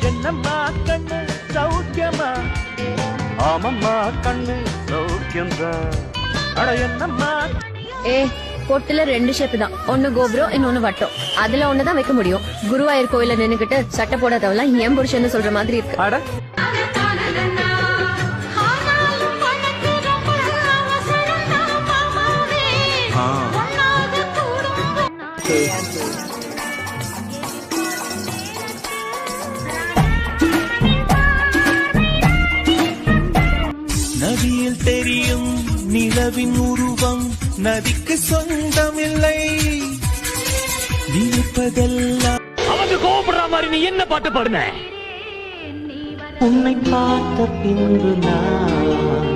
என்னம்மா கண்ணு சௌக்கியமா? ஆமம்மா கண்ணு சௌக்கியம்தான். அட என்னம்மா? பொட்டுல 2 ஷேப் தான், ஒன்னு கோபுரம் இன்னொன்னு வட்டம். அதுல ஒண்ணுதான் வைக்க முடியும். குருவாயூர் கோயில நின்னுகிட்டு சட்டை போடாதவெல்லாம் என் புருஷன்னு சொல்ற மாதிரி இருக்கு. அட நதியில் தெரியும் நிலவின் உருவம் நதிக்கு சொந்தமில்லை. நினைப்பதெல்லாம் அவங்க கோபப்படுற மாதிரி நீ என்ன பாட்டு பாடுன? உன்னை பார்த்த பின்பு நான்